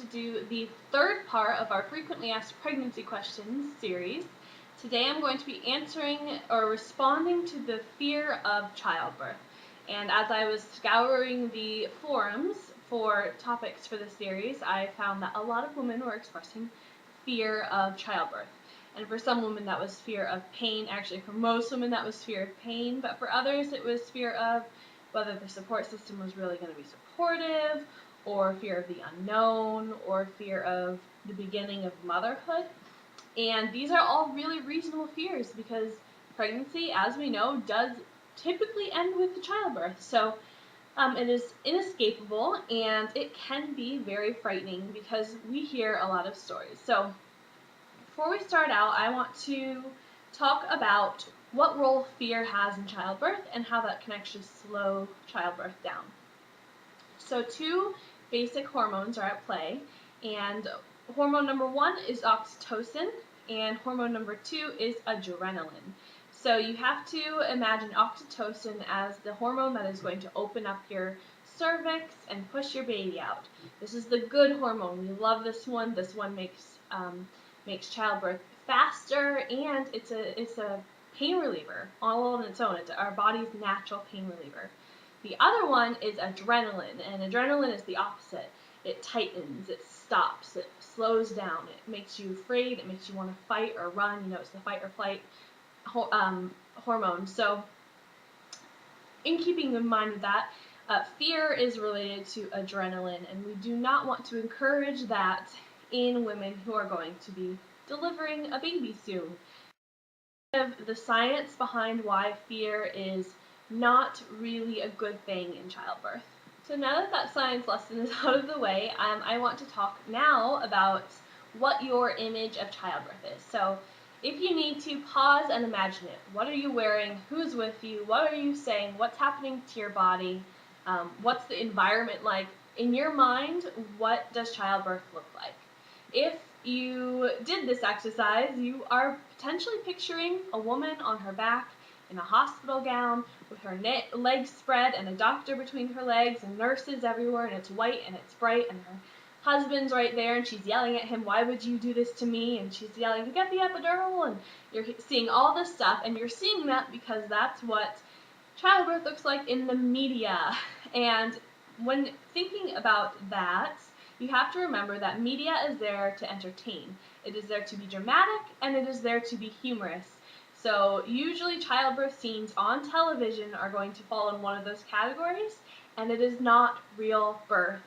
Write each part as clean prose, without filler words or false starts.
to do the third part of our frequently asked pregnancy questions series. Today I'm going to be answering or responding to the fear of childbirth. And as I was scouring the forums for topics for this series, I found that a lot of women were expressing fear of childbirth. And for some women that was fear of pain. Actually, for most women that was fear of pain, but for others it was fear of whether the support system was really going to be supportive, or fear of the unknown, or fear of the beginning of motherhood. And these are all really reasonable fears because pregnancy, as we know, does typically end with the childbirth. So it is inescapable, and it can be very frightening because we hear a lot of stories. So before we start out, I want to talk about what role fear has in childbirth and how that can actually slow childbirth down. So two basic hormones are at play, and hormone number one is oxytocin, and hormone number two is adrenaline. So you have to imagine oxytocin as the hormone that is going to open up your cervix and push your baby out. This is the good hormone. We love this one. This one makes childbirth faster, and it's a pain reliever all on its own. It's our body's natural pain reliever. The other one is adrenaline, and adrenaline is the opposite. It tightens, it stops, it slows down, it makes you afraid, it makes you want to fight or run. You know, it's the fight or flight hormone. So in keeping in mind with that, fear is related to adrenaline, and we do not want to encourage that in women who are going to be delivering a baby soon. The science behind why fear is not really a good thing in childbirth. So now that science lesson is out of the way, I want to talk now about what your image of childbirth is. So if you need to, pause and imagine it. What are you wearing? Who's with you? What are you saying? What's happening to your body? What's the environment like? In your mind, what does childbirth look like? If you did this exercise, you are potentially picturing a woman on her back in a hospital gown with her legs spread and a doctor between her legs and nurses everywhere, and it's white and it's bright, and her husband's right there and she's yelling at him, "Why would you do this to me?" And she's yelling, "Get the epidural," and you're seeing all this stuff, and you're seeing that because that's what childbirth looks like in the media. And when thinking about that, you have to remember that media is there to entertain. It is there to be dramatic, and it is there to be humorous. So usually childbirth scenes on television are going to fall in one of those categories, and it is not real birth.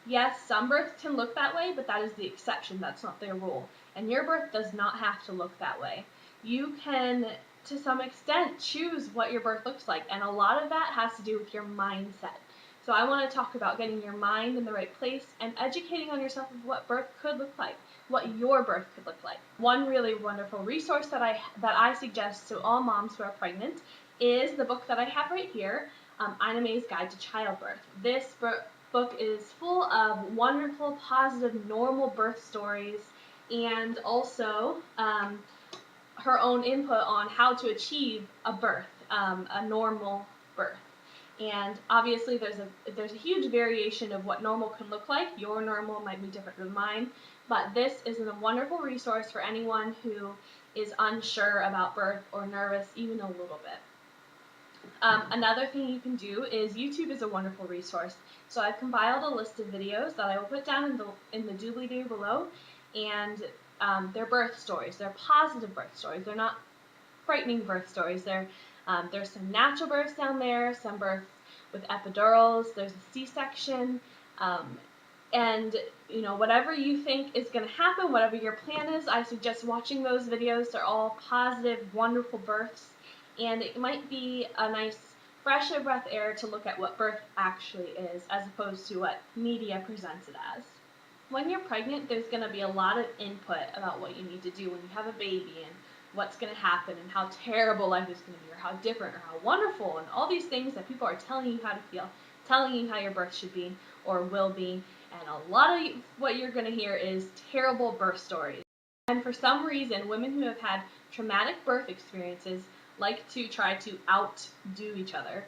Yes, some births can look that way, but that is the exception. That's not their rule. And your birth does not have to look that way. You can, to some extent, choose what your birth looks like, and a lot of that has to do with your mindset. So I want to talk about getting your mind in the right place and educating on yourself of what birth could look like, what your birth could look like. One really wonderful resource that I suggest to all moms who are pregnant is the book that I have right here, Ina May's Guide to Childbirth. This book is full of wonderful, positive, normal birth stories, and also her own input on how to achieve a birth, a normal birth. And obviously there's a huge variation of what normal can look like. Your normal might be different than mine, but this is a wonderful resource for anyone who is unsure about birth or nervous even a little bit. Another thing you can do is YouTube is a wonderful resource. So I've compiled a list of videos that I will put down in the doobly doo below, and they're birth stories. They're positive birth stories. They're not frightening birth stories. There's some natural births down there, some births with epidurals, there's a C-section, and you know, whatever you think is going to happen, whatever your plan is, I suggest watching those videos. They're all positive, wonderful births, and it might be a nice fresh of breath air to look at what birth actually is as opposed to what media presents it as. When you're pregnant, there's going to be a lot of input about what you need to do when you have a baby, and what's going to happen, and how terrible life is going to be, or how different, or how wonderful, and all these things that people are telling you how to feel, telling you how your birth should be or will be. And a lot of what you're going to hear is terrible birth stories. And for some reason, women who have had traumatic birth experiences like to try to outdo each other.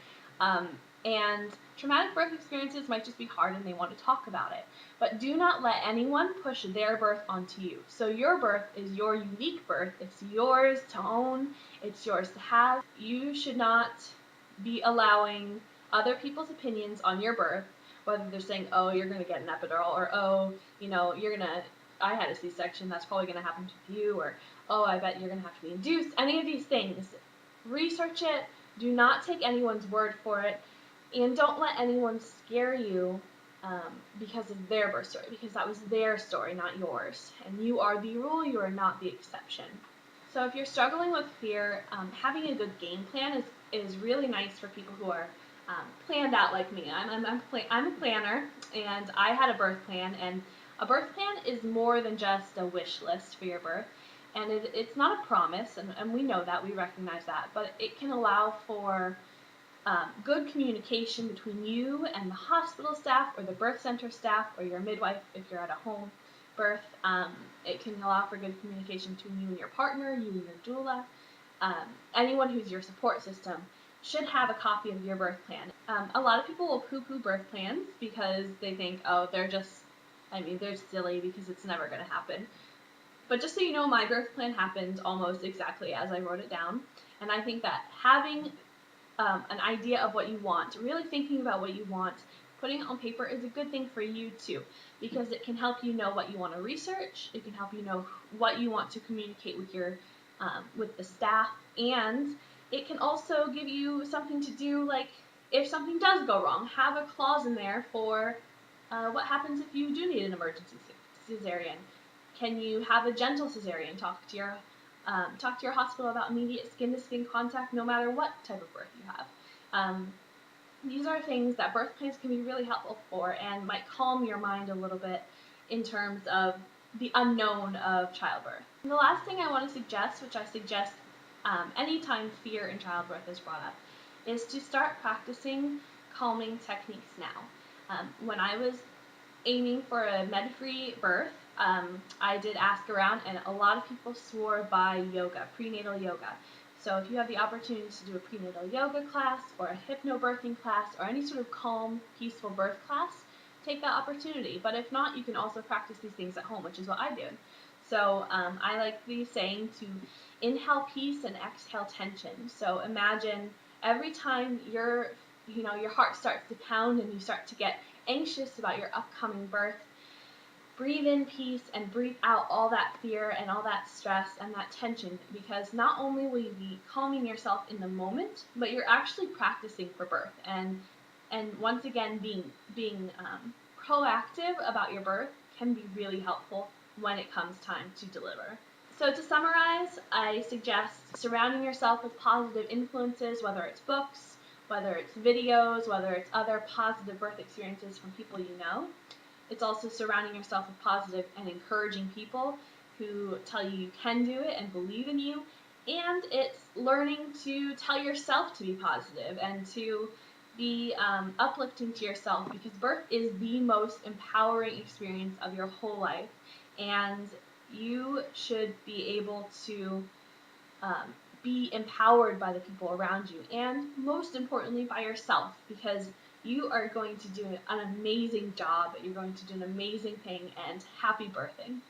And Traumatic birth experiences might just be hard and they want to talk about it. But do not let anyone push their birth onto you. So your birth is your unique birth. It's yours to own. It's yours to have. You should not be allowing other people's opinions on your birth, whether they're saying, oh, you're going to get an epidural, or oh, I had a C-section, that's probably going to happen to you, or oh, I bet you're going to have to be induced. Any of these things, research it. Do not take anyone's word for it, and don't let anyone scare you because of their birth story, because that was their story, not yours. And you are the rule, you are not the exception. So if you're struggling with fear, having a good game plan is really nice for people who are planned out like me. I'm a planner, and I had a birth plan, and a birth plan is more than just a wish list for your birth, and it's not a promise, and we know that, we recognize that, but it can allow for good communication between you and the hospital staff or the birth center staff or your midwife if you're at a home birth. It can allow for good communication between you and your partner, you and your doula. Anyone who's your support system should have a copy of your birth plan. A lot of people will poo-poo birth plans because they think, oh, they're silly because it's never going to happen. But just so you know, my birth plan happened almost exactly as I wrote it down. And I think that having an idea of what you want, really thinking about what you want, putting it on paper is a good thing for you too, because it can help you know what you want to research, it can help you know what you want to communicate with your with the staff, and it can also give you something to do, like if something does go wrong, have a clause in there for what happens if you do need an emergency cesarean. Can you have a gentle cesarean? Talk to your hospital about immediate skin-to-skin contact no matter what type of birth you have. These are things that birth plans can be really helpful for and might calm your mind a little bit in terms of the unknown of childbirth. And the last thing I want to suggest, which I suggest anytime fear in childbirth is brought up, is to start practicing calming techniques now. When I was aiming for a med-free birth, I did ask around, and a lot of people swore by yoga, prenatal yoga. So if you have the opportunity to do a prenatal yoga class or a hypnobirthing class or any sort of calm, peaceful birth class, take that opportunity. But if not, you can also practice these things at home, which is what I did. So I like the saying to inhale peace and exhale tension. So imagine every time your heart starts to pound and you start to get anxious about your upcoming birth, breathe in peace and breathe out all that fear and all that stress and that tension, because not only will you be calming yourself in the moment, but you're actually practicing for birth. And once again, being proactive about your birth can be really helpful when it comes time to deliver. So to summarize, I suggest surrounding yourself with positive influences, whether it's books, whether it's videos, whether it's other positive birth experiences from people you know. It's also surrounding yourself with positive and encouraging people who tell you you can do it and believe in you. And it's learning to tell yourself to be positive and to be uplifting to yourself, because birth is the most empowering experience of your whole life. And you should be able to be empowered by the people around you, and most importantly by yourself, because you are going to do an amazing job, you're going to do an amazing thing, and happy birthing.